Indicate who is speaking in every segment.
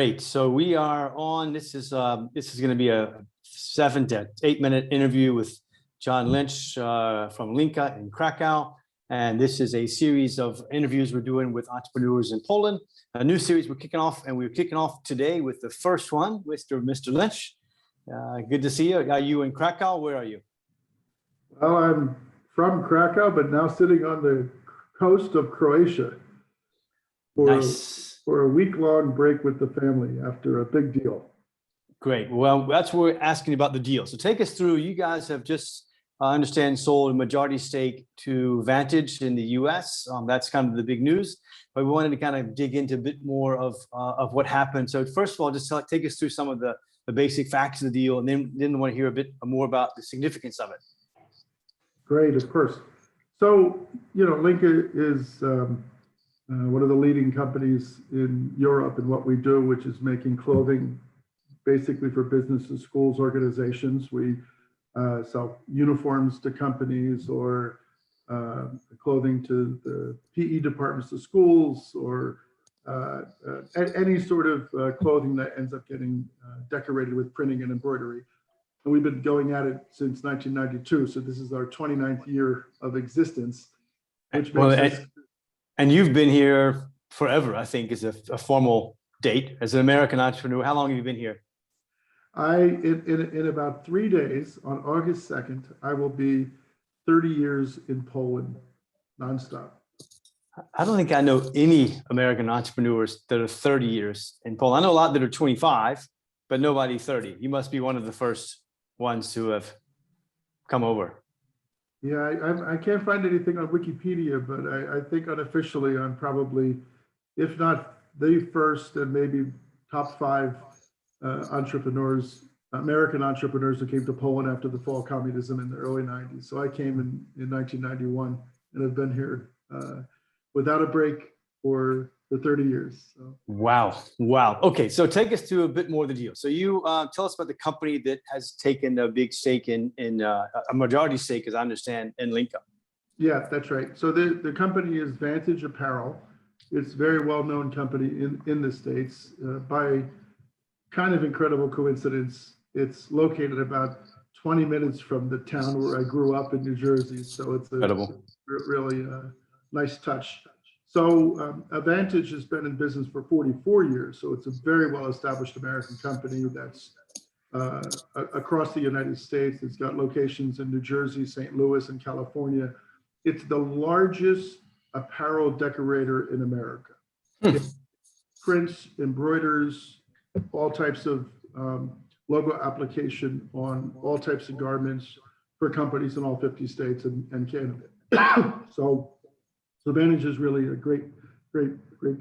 Speaker 1: Great. So we are on. This is going to be a 7 to 8 minute interview with John Lynch from Lynka in Krakow, and this is a series of interviews we're doing with entrepreneurs in Poland. A new series we're kicking off, and we're kicking off today with the first one with Mr. Lynch. Good to see you. Are you in Krakow? Where are you?
Speaker 2: Well, I'm from Krakow, but now sitting on the coast of Croatia for a week-long break with the family after a big deal.
Speaker 1: Great. Well, that's what we're asking about the deal. So take us through. You guys have just, I understand, sold a majority stake to Vantage in the US. That's kind of the big news. But we wanted to kind of dig into a bit more of what happened. So first of all, just take us through some of the basic facts of the deal, and then want to hear a bit more about the significance of it.
Speaker 2: Great, of course. So, Lynka is one of the leading companies in Europe in what we do, which is making clothing basically for businesses, schools, organizations. We sell uniforms to companies or clothing to the PE departments of schools, or any sort of clothing that ends up getting decorated with printing and embroidery. And we've been going at it since 1992. So this is our 29th year of existence, which makes us.
Speaker 1: And you've been here forever, I think, is a formal date as an American entrepreneur. How long have you been here?
Speaker 2: In about 3 days, on August 2nd, I will be 30 years in Poland, nonstop.
Speaker 1: I don't think I know any American entrepreneurs that are 30 years in Poland. I know a lot that are 25, but nobody 30. You must be one of the first ones who have come over.
Speaker 2: Yeah, I can't find anything on Wikipedia, but I think unofficially I'm probably, if not the first, and maybe top 5 entrepreneurs, American entrepreneurs who came to Poland after the fall of communism in the early 90s. So I came in 1991 and have been here without a break for 30 years. So. Wow.
Speaker 1: Okay, so take us through a bit more of the deal. So you tell us about the company that has taken a big stake in a majority stake, as I understand, in Lynka.
Speaker 2: Yeah, that's right. So the company is Vantage Apparel. It's a very well-known company in the States. By kind of incredible coincidence, it's located about 20 minutes from the town where I grew up in New Jersey. So it's really nice touch. So Vantage has been in business for 44 years. So it's a very well-established American company that's across the United States. It's got locations in New Jersey, St. Louis, and California. It's the largest apparel decorator in America. It prints, embroiders, all types of logo application on all types of garments for companies in all 50 states and Canada. So Vantage is really a great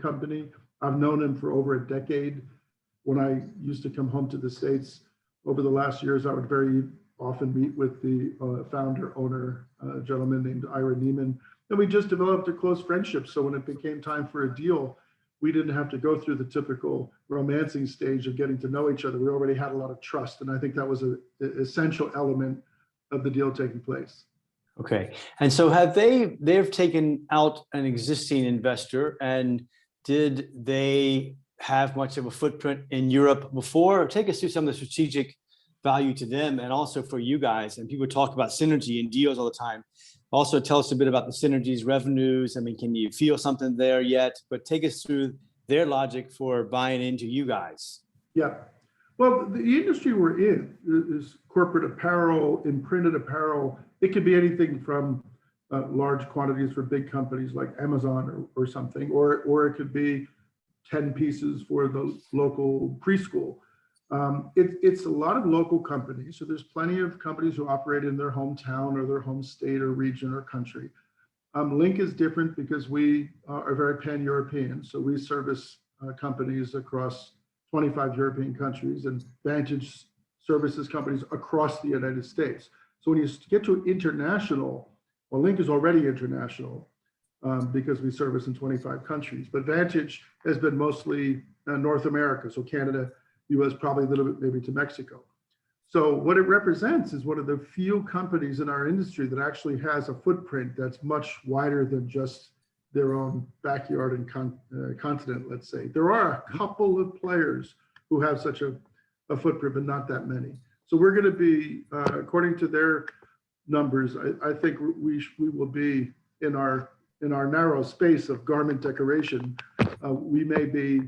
Speaker 2: company. I've known him for over a decade. When I used to come home to the States over the last years, I would very often meet with the founder, owner, a gentleman named Ira Neaman. And we just developed a close friendship. So when it became time for a deal, we didn't have to go through the typical romancing stage of getting to know each other. We already had a lot of trust. And I think that was an essential element of the deal taking place.
Speaker 1: Okay. And so they've taken out an existing investor, and did they have much of a footprint in Europe before? Take us through some of the strategic value to them and also for you guys. And people talk about synergy and deals all the time. Also tell us a bit about the Synergies Revenues. I mean, can you feel something there yet? But take us through their logic for buying into you guys.
Speaker 2: Yeah. Well, the industry we're in is corporate apparel, imprinted apparel. It could be anything from large quantities for big companies like Amazon or something, or it could be 10 pieces for the local preschool. It's a lot of local companies. So there's plenty of companies who operate in their hometown or their home state or region or country. Lynka is different because we are very pan-European. So we service companies across 25 European countries, and Vantage services companies across the United States. So when you get to international, well, Lynka is already international because we service in 25 countries, but Vantage has been mostly North America, so Canada, US, probably a little bit maybe to Mexico. So what it represents is one of the few companies in our industry that actually has a footprint that's much wider than just their own backyard and continent, let's say. There are a couple of players who have such a footprint, but not that many. So we're going to be, according to their numbers, I think we will be in our narrow space of garment decoration. We may be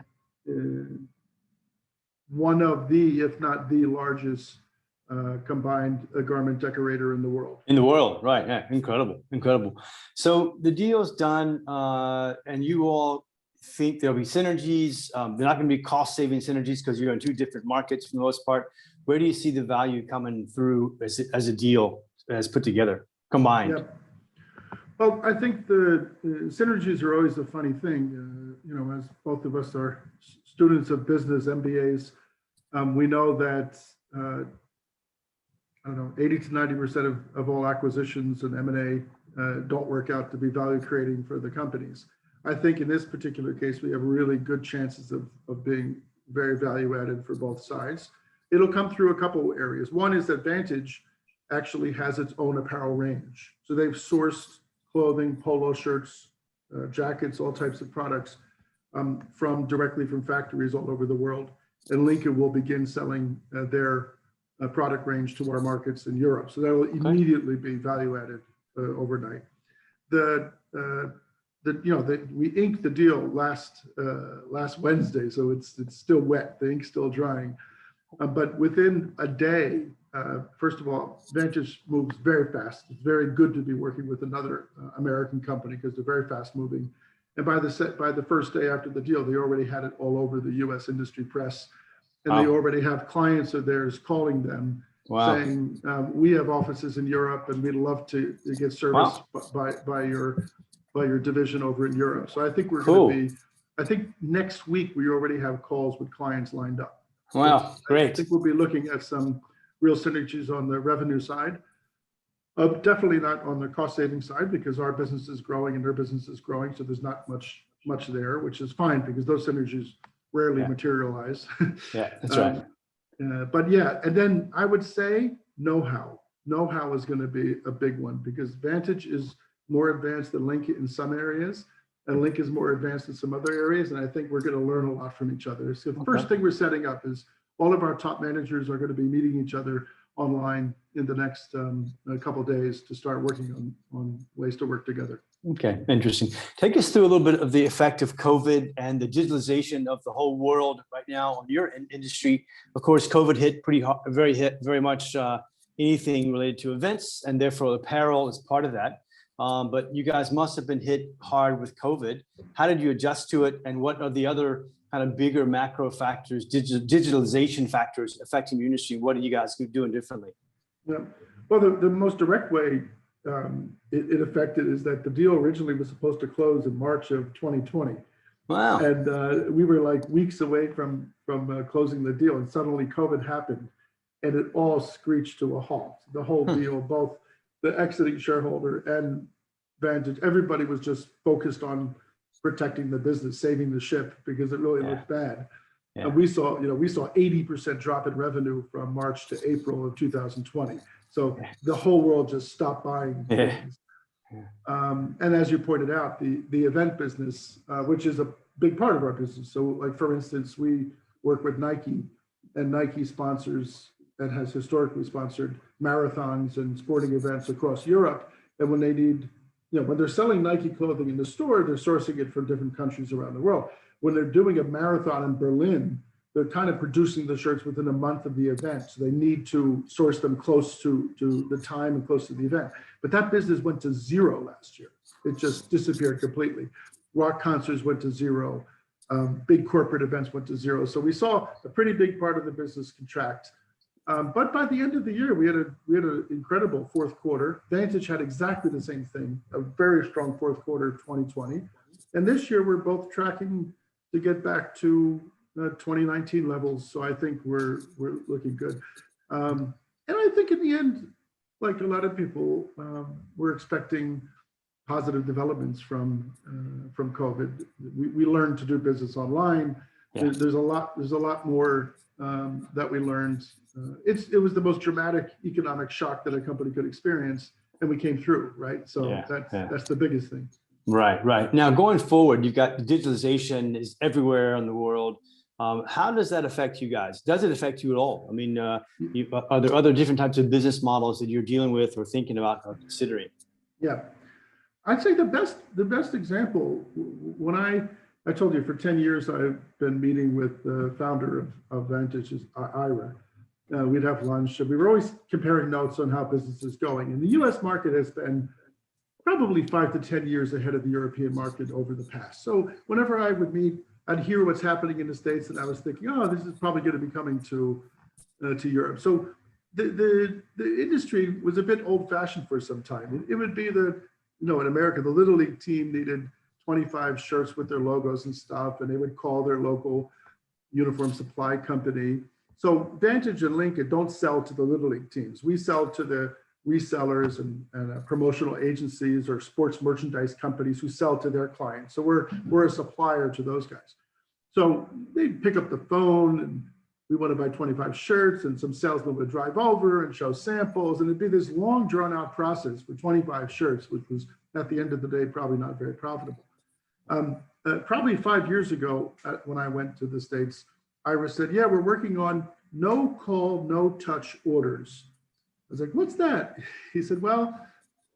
Speaker 2: one of the, if not the largest combined garment decorator in the world.
Speaker 1: In the world, right? Yeah, incredible, incredible. So the deal's done, and you all think there'll be synergies. They're not going to be cost-saving synergies because you're in two different markets for the most part. Where do you see the value coming through as a deal as put together, combined?
Speaker 2: Yeah. Well, I think the synergies are always a funny thing. You know, as both of us are students of business, MBAs, we know that I don't know, 80 to 90% of all acquisitions and M&A don't work out to be value creating for the companies. I think in this particular case, we have really good chances of being very value added for both sides. It'll come through a couple areas. One is that Vantage actually has its own apparel range. So they've sourced clothing, polo shirts, jackets, all types of products directly from factories all over the world. And Lynka will begin selling their product range to our markets in Europe. So that will immediately be value added overnight. We inked the deal last Wednesday, so it's still wet. The ink's still drying. But within a day, first of all, Vantage moves very fast. It's very good to be working with another American company because they're very fast moving. And by the first day after the deal, they already had it all over the U.S. industry press. And they already have clients of theirs calling them saying, we have offices in Europe and we'd love to get service by your division over in Europe. So I think we're going to be, I think next week we already have calls with clients lined up.
Speaker 1: Wow,
Speaker 2: so
Speaker 1: great.
Speaker 2: I think we'll be looking at some real synergies on the revenue side. Definitely not on the cost saving side because our business is growing and their business is growing. So there's not much there, which is fine because those synergies rarely materialize.
Speaker 1: Yeah, that's right.
Speaker 2: But yeah, and then I would say know-how. Know-how is going to be a big one because Vantage is more advanced than Lynka in some areas, and Lynka is more advanced in some other areas. And I think we're going to learn a lot from each other. So the first thing we're setting up is all of our top managers are going to be meeting each other online in the next couple of days to start working on ways to work together.
Speaker 1: Okay, interesting. Take us through a little bit of the effect of COVID and the digitalization of the whole world right now on your industry. Of course, COVID hit pretty hard, very much anything related to events, and therefore apparel is part of that. But you guys must have been hit hard with COVID. How did you adjust to it, and what are the other kind of bigger macro factors, digitalization factors affecting your industry? What are you guys doing differently?
Speaker 2: Yeah. Well, the most direct way it affected is that the deal originally was supposed to close in March of 2020.
Speaker 1: Wow.
Speaker 2: And we were like weeks away from closing the deal, and suddenly COVID happened, and it all screeched to a halt. The whole deal, both the exiting shareholder and Vantage, everybody was just focused on protecting the business, saving the ship because it really looked bad. Yeah. And we saw 80% drop in revenue from March to April of 2020. So the whole world just stopped buying things. And as you pointed out, the event business, which is a big part of our business. So like, for instance, we work with Nike, and Nike sponsors and has historically sponsored marathons and sporting events across Europe. And when they need, when they're selling Nike clothing in the store, they're sourcing it from different countries around the world. When they're doing a marathon in Berlin, they're kind of producing the shirts within a month of the event. So they need to source them close to the time and close to the event. But that business went to zero last year. It just disappeared completely. Rock concerts went to zero. Big corporate events went to zero. So we saw a pretty big part of the business contract. But by the end of the year, we had an incredible fourth quarter. Vantage had exactly the same thing, a very strong fourth quarter of 2020. And this year, we're both tracking to get back to 2019 levels. So I think we're looking good. And I think in the end, like a lot of people, we're expecting positive developments from COVID. We learned to do business online. Yeah. There's a lot more that we learned. It was the most dramatic economic shock that a company could experience, and we came through, right? So that's the biggest thing.
Speaker 1: Right, right. Now, going forward, you've got digitalization is everywhere in the world. How does that affect you guys? Does it affect you at all? I mean, are there other different types of business models that you're dealing with or thinking about or considering?
Speaker 2: Yeah. I'd say the best example, when I told you for 10 years I've been meeting with the founder of Vantage, is Ira. We'd have lunch, and we were always comparing notes on how business is going. And the US market has been probably 5 to 10 years ahead of the European market over the past. So whenever I would meet, I'd hear what's happening in the States, and I was thinking, oh, this is probably going to be coming to Europe. So the industry was a bit old fashioned for some time. It would be in America, the Little League team needed 25 shirts with their logos and stuff, and they would call their local uniform supply company. So Vantage and Lynka don't sell to the Little League teams. We sell to the resellers and promotional agencies or sports merchandise companies who sell to their clients. So we're a supplier to those guys. So they'd pick up the phone and we want to buy 25 shirts, and some salesman would drive over and show samples, and it'd be this long drawn out process for 25 shirts, which was at the end of the day probably not very profitable. Probably 5 years ago, when I went to the States, Ira said, yeah, we're working on no call, no touch orders. I was like, what's that? He said, well,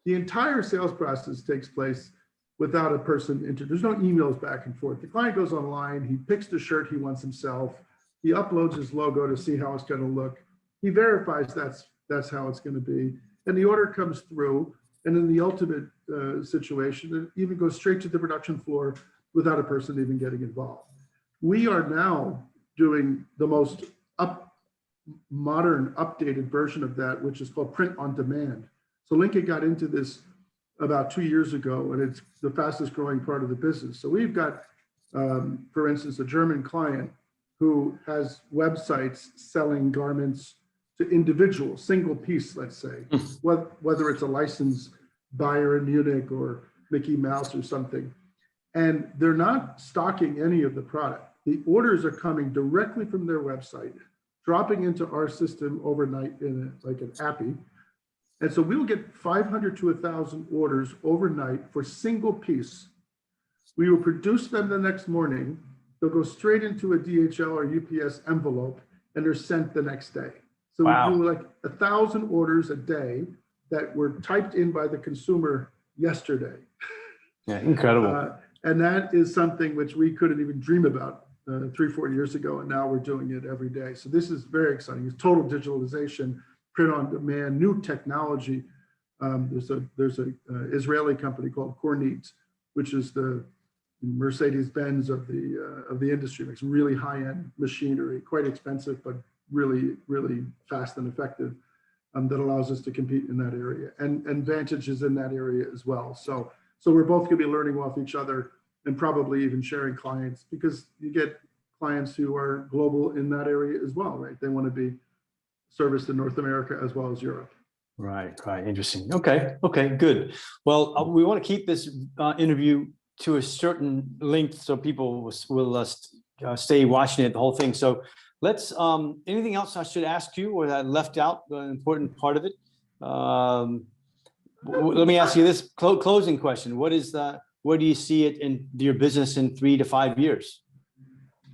Speaker 2: the entire sales process takes place without a person there's no emails back and forth. The client goes online, he picks the shirt he wants himself, he uploads his logo to see how it's going to look. He verifies that's how it's going to be. And the order comes through. And in the ultimate situation, it even goes straight to the production floor without a person even getting involved. We are now doing the most modern, updated version of that, which is called print on demand. So Lynka got into this about 2 years ago, and it's the fastest growing part of the business. So we've got, for instance, a German client who has websites selling garments to individuals, single piece, let's say, whether it's a licensed buyer in Munich or Mickey Mouse or something. And they're not stocking any of the product. The orders are coming directly from their website, dropping into our system overnight in like an appy. And so we'll get 500 to 1,000 orders overnight for single piece. We will produce them the next morning. They'll go straight into a DHL or UPS envelope, and they're sent the next day. So wow. We do like 1,000 orders a day that were typed in by the consumer yesterday.
Speaker 1: Yeah, incredible.
Speaker 2: And that is something which we couldn't even dream about 3-4 years ago, and now we're doing it every day. So this is very exciting. It's total digitalization, print on demand, new technology. There's a Israeli company called Kornit, which is the Mercedes-Benz of the industry. Makes really high-end machinery, quite expensive, but really, really fast and effective. That allows us to compete in that area, and Vantage is in that area as well. So we're both going to be learning off each other and probably even sharing clients, because you get clients who are global in that area as well, right? They want to be serviced in North America as well as Europe.
Speaker 1: Right. Interesting. Okay, good. Well, we want to keep this interview to a certain length so people will stay watching it, the whole thing. So let's, anything else I should ask you or that I left out, the important part of it? Let me ask you this closing question. What is that? Where do you see it in your business in 3 to 5 years?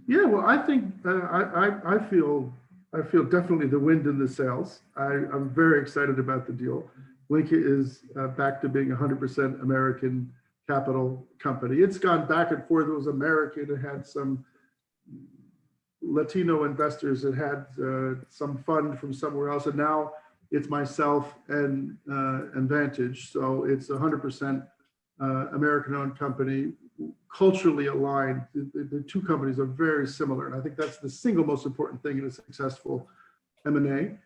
Speaker 2: Yeah, well, I think I feel definitely the wind in the sails. I'm very excited about the deal. Lynka is back to being 100% American capital company. It's gone back and forth. It was American. It had some Latino investors. It had some fund from somewhere else, and now it's myself and Vantage. So it's 100% American-owned company, culturally aligned. The two companies are very similar, and I think that's the single most important thing in a successful M&A.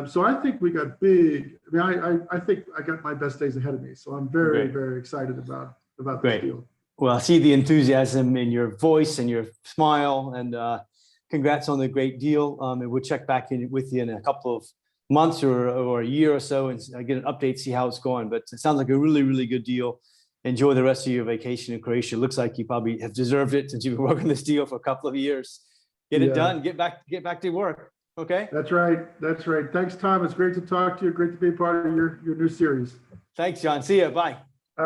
Speaker 2: So I think we got big. I mean, I think I got my best days ahead of me. So I'm very, very excited about this deal.
Speaker 1: Well, I see the enthusiasm in your voice and your smile, and congrats on the great deal. And we'll check back in with you in a couple of months or a year or so and get an update, see how it's going. But it sounds like a really, really good deal. Enjoy the rest of your vacation in Croatia. Looks like you probably have deserved it since you've been working this deal for a couple of years. Get it done. Get back to work. Okay.
Speaker 2: That's right. Thanks, Tom. It's great to talk to you. Great to be a part of your new series.
Speaker 1: Thanks, John. See you. Bye.